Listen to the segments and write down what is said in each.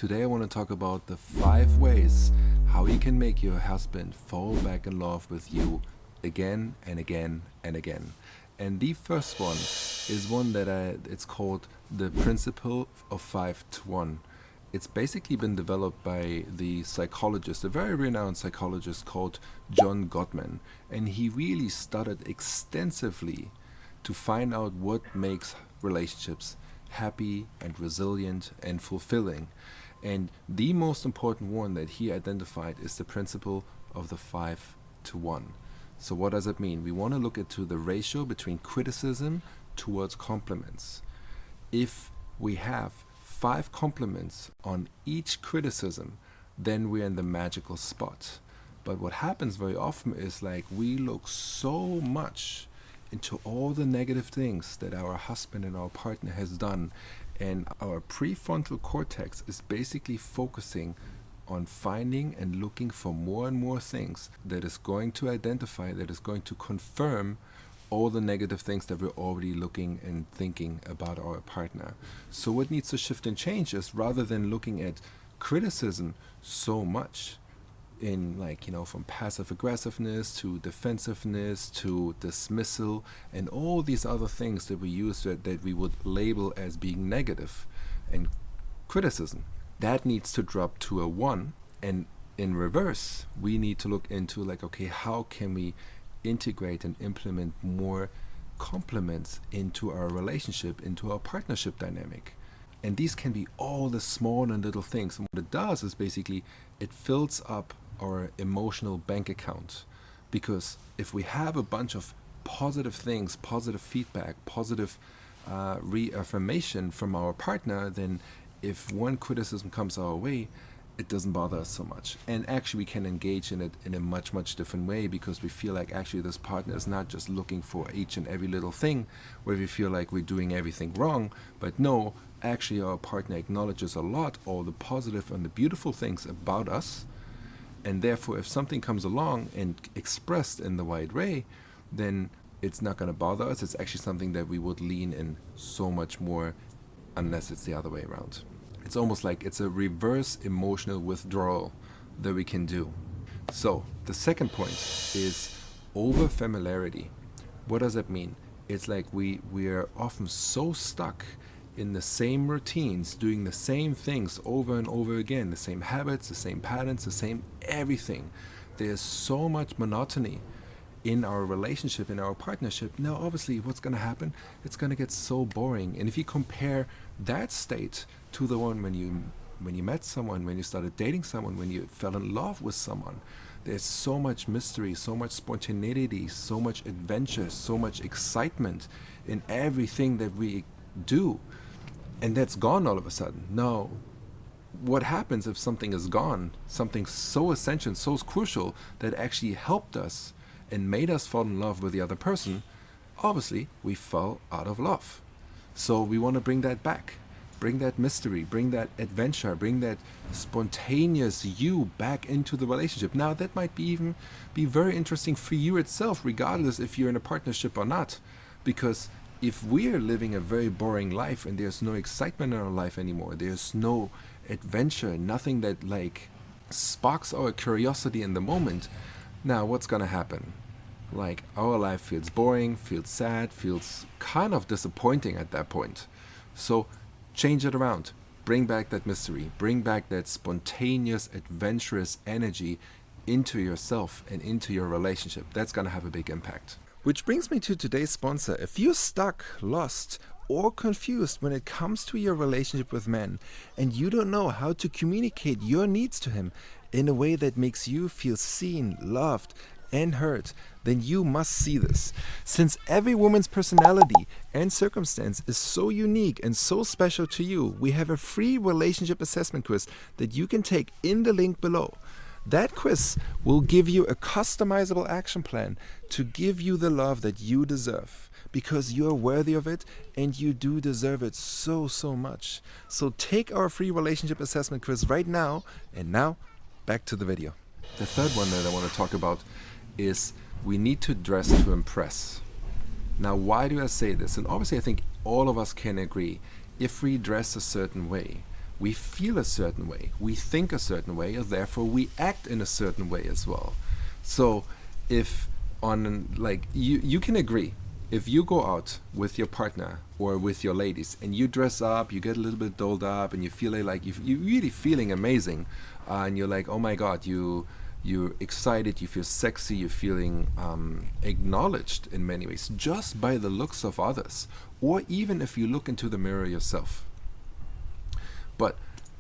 Today I want to talk about the 5 ways how you can make your husband fall back in love with you again and again and again. And the first one is one that it's called the principle of 5 to 1. It's basically been developed by the psychologist, a very renowned psychologist called John Gottman. And he really studied extensively to find out what makes relationships happy and resilient and fulfilling. And the most important one that he identified is the principle of the 5 to 1. So what does it mean? We want to look into the ratio between criticism towards compliments. If we have 5 compliments on each criticism, then we're in the magical spot. But what happens very often is we look so much into all the negative things that our husband and our partner has done, and our prefrontal cortex is basically focusing on finding and looking for more and more things that is going to identify, that is going to confirm all the negative things that we're already looking and thinking about our partner. So what needs to shift and change is, rather than looking at criticism so much in from passive aggressiveness to defensiveness to dismissal and all these other things that we use that we would label as being negative and criticism, that needs to drop to a 1. And in reverse, we need to look into okay, how can we integrate and implement more compliments into our relationship, into our partnership dynamic. And these can be all the small and little things. And what it does is basically it fills up our emotional bank account. Because if we have a bunch of positive things, positive feedback, positive reaffirmation from our partner, then if one criticism comes our way, it doesn't bother us so much. And actually we can engage in it in a much, much different way, because we feel like actually this partner is not just looking for each and every little thing where we feel like we're doing everything wrong, but no, actually our partner acknowledges a lot all the positive and the beautiful things about us. And therefore, if something comes along and expressed in the right way, then it's not going to bother us. It's actually something that we would lean in so much more, unless it's the other way around. It's almost like it's a reverse emotional withdrawal that we can do. So the second point is over familiarity. What does that mean? It's like we are often so stuck in the same routines, doing the same things over and over again, the same habits, the same patterns, the same everything. There's so much monotony in our relationship, in our partnership. Now, obviously, what's going to happen? It's going to get so boring. And if you compare that state to the one when you met someone, when you started dating someone, when you fell in love with someone, there's so much mystery, so much spontaneity, so much adventure, so much excitement in everything that we do. And that's gone all of a sudden. Now, what happens if something is gone? Something so essential, so crucial, that actually helped us and made us fall in love with the other person. Obviously, we fell out of love. So we want to bring that back. Bring that mystery, bring that adventure, bring that spontaneous you back into the relationship. Now, that might be very interesting for you itself, regardless if you're in a partnership or not. Because if we're living a very boring life and there's no excitement in our life anymore, there's no adventure, nothing that sparks our curiosity in the moment, now what's going to happen? Our life feels boring, feels sad, feels kind of disappointing at that point. So change it around. Bring back that mystery. Bring back that spontaneous, adventurous energy into yourself and into your relationship. That's going to have a big impact. Which brings me to today's sponsor. If you're stuck, lost, or confused when it comes to your relationship with men, and you don't know how to communicate your needs to him in a way that makes you feel seen, loved, and heard, then you must see this. Since every woman's personality and circumstance is so unique and so special to you, we have a free relationship assessment quiz that you can take in the link below. That quiz will give you a customizable action plan to give you the love that you deserve, because you're worthy of it and you do deserve it so, so much. So take our free relationship assessment quiz right now. And now, back to the video. The third one that I want to talk about is we need to dress to impress. Now, why do I say this? And obviously, I think all of us can agree, if we dress a certain way, we feel a certain way, we think a certain way, and therefore we act in a certain way as well. So if you can agree, if you go out with your partner or with your ladies and you dress up, you get a little bit dolled up and you feel like you're really feeling amazing, and you're like, oh my god, you're excited, you feel sexy, you're feeling acknowledged in many ways just by the looks of others, or even if you look into the mirror yourself. But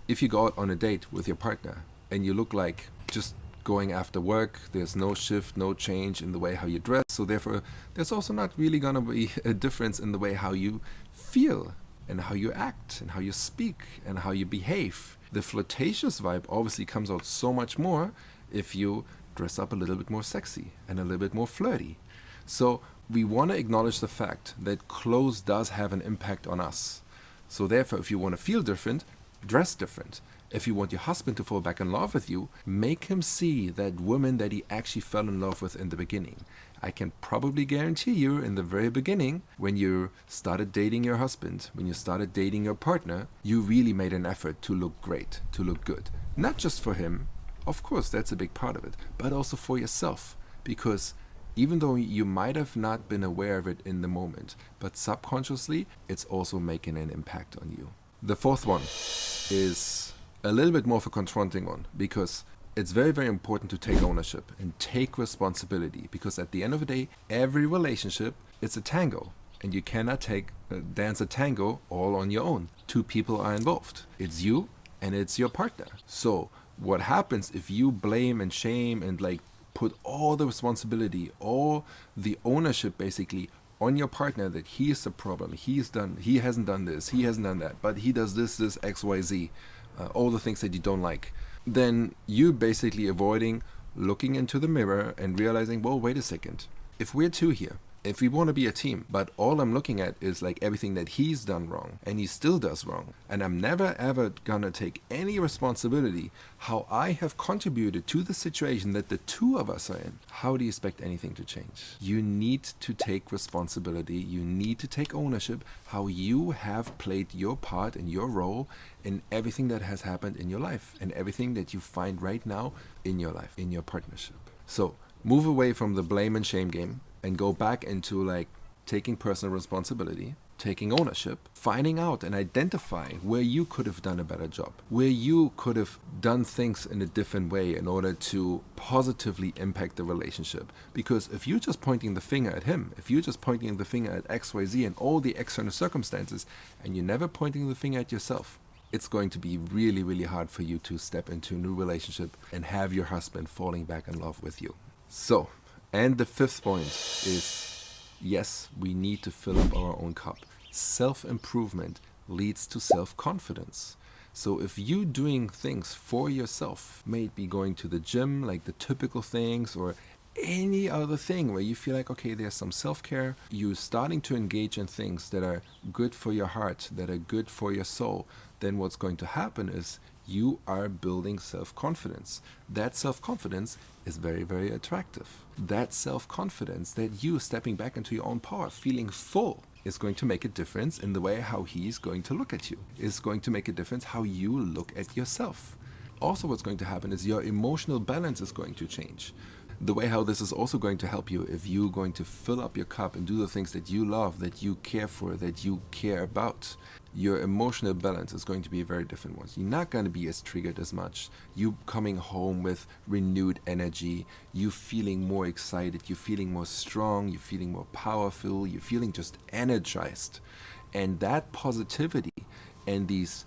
if you go out on a date with your partner and you look like just going after work, there's no shift, no change in the way how you dress, so therefore there's also not really going to be a difference in the way how you feel and how you act and how you speak and how you behave. The flirtatious vibe obviously comes out so much more if you dress up a little bit more sexy and a little bit more flirty. So we want to acknowledge the fact that clothes does have an impact on us. So therefore, if you want to feel different, dress different. If you want your husband to fall back in love with you, make him see that woman that he actually fell in love with in the beginning. I can probably guarantee you in the very beginning, when you started dating your husband, when you started dating your partner, you really made an effort to look great, to look good. Not just for him, of course, that's a big part of it, but also for yourself. Because even though you might have not been aware of it in the moment, but subconsciously, it's also making an impact on you. The fourth one is a little bit more of a confronting one, because it's very, very important to take ownership and take responsibility, because at the end of the day, every relationship is a tango, and you cannot dance a tango all on your own. Two people are involved. It's you and it's your partner. So what happens if you blame and shame and put all the responsibility, all the ownership basically on your partner, that he is the problem, he hasn't done this, he hasn't done that, but he does this, XYZ, all the things that you don't like, then you basically avoiding looking into the mirror and realizing, well, wait a second, if we're two here, if we want to be a team, but all I'm looking at is everything that he's done wrong and he still does wrong, and I'm never ever gonna take any responsibility how I have contributed to the situation that the two of us are in, how do you expect anything to change? You need to take responsibility, you need to take ownership how you have played your part and your role in everything that has happened in your life and everything that you find right now in your life, in your partnership. So move away from the blame and shame game and go back into taking personal responsibility, taking ownership, finding out and identifying where you could have done a better job, where you could have done things in a different way in order to positively impact the relationship. Because if you're just pointing the finger at him, if you're just pointing the finger at XYZ and all the external circumstances, and you're never pointing the finger at yourself, it's going to be really, really hard for you to step into a new relationship and have your husband falling back in love with you. So, and the fifth point is, yes, we need to fill up our own cup. Self-improvement leads to self-confidence. So if you're doing things for yourself, maybe going to the gym, the typical things, or any other thing where you feel okay, there's some self-care, you're starting to engage in things that are good for your heart, that are good for your soul, then what's going to happen is you are building self-confidence. That self-confidence is very, very attractive. That self-confidence, that you stepping back into your own power, feeling full, is going to make a difference in the way how he's going to look at you. Is going to make a difference how you look at yourself. Also, what's going to happen is your emotional balance is going to change. The way how this is also going to help you if you're going to fill up your cup and do the things that you love, that you care for, that you care about. Your emotional balance is going to be a very different one. You're not going to be as triggered as much. You coming home with renewed energy. You feeling more excited. You're feeling more strong. You're feeling more powerful. You're feeling just energized. And that positivity and these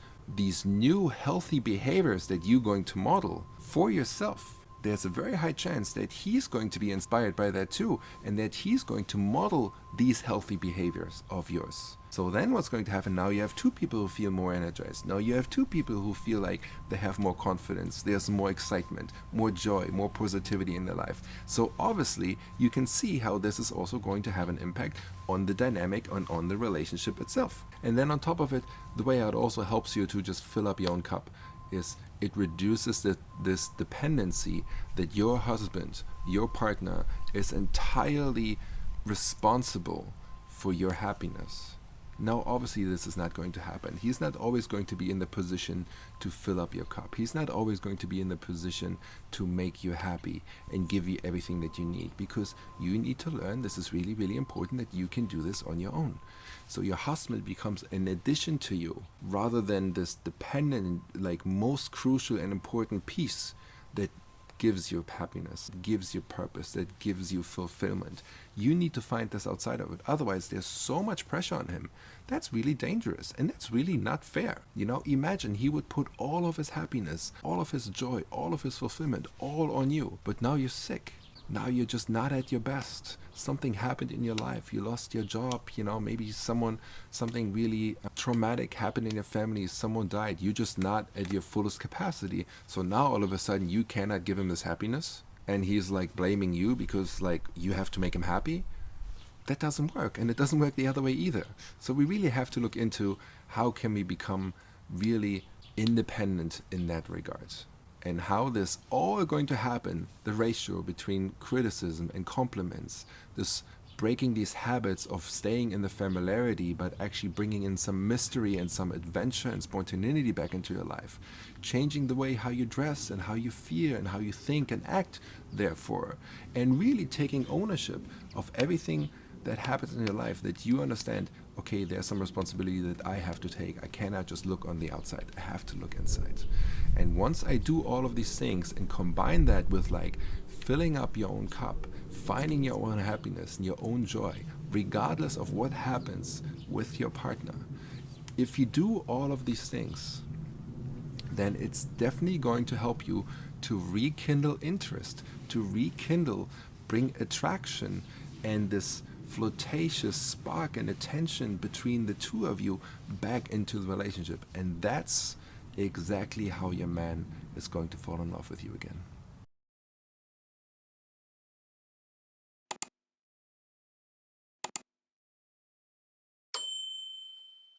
new healthy behaviors that you're going to model for yourself, there's a very high chance that he's going to be inspired by that too, and that he's going to model these healthy behaviors of yours. So then what's going to happen? Now you have two people who feel more energized. Now you have two people who feel like they have more confidence. There's more excitement, more joy, more positivity in their life. So obviously you can see how this is also going to have an impact on the dynamic and on the relationship itself. And then on top of it, the way how it also helps you to just fill up your own cup is it reduces this dependency that your husband, your partner, is entirely responsible for your happiness. Now, obviously, this is not going to happen. He's not always going to be in the position to fill up your cup. He's not always going to be in the position to make you happy and give you everything that you need, because you need to learn, this is really, really important, that you can do this on your own. So your husband becomes an addition to you rather than this dependent, like most crucial and important piece that gives you happiness, gives you purpose, that gives you fulfillment. You need to find this outside of it. Otherwise, there's so much pressure on him. That's really dangerous, and that's really not fair. Imagine he would put all of his happiness, all of his joy, all of his fulfillment, all on you. But now you're sick. Now you're just not at your best. Something happened in your life. You lost your job. Maybe something really traumatic happened in your family. Someone died. You're just not at your fullest capacity. So now all of a sudden you cannot give him this happiness. And he's like blaming you because like you have to make him happy. That doesn't work. And it doesn't work the other way either. So we really have to look into how can we become really independent in that regard. And how this all going to happen, the ratio between criticism and compliments, this breaking these habits of staying in the familiarity but actually bringing in some mystery and some adventure and spontaneity back into your life, changing the way how you dress and how you feel and how you think and act, therefore, and really taking ownership of everything that happens in your life, that you understand, okay, there's some responsibility that I have to take. I cannot just look on the outside. I have to look inside. And once I do all of these things and combine that with like filling up your own cup, finding your own happiness and your own joy, regardless of what happens with your partner, if you do all of these things, then it's definitely going to help you to rekindle interest, to bring attraction and this flirtatious spark and attention between the two of you back into the relationship. And that's exactly how your man is going to fall in love with you again.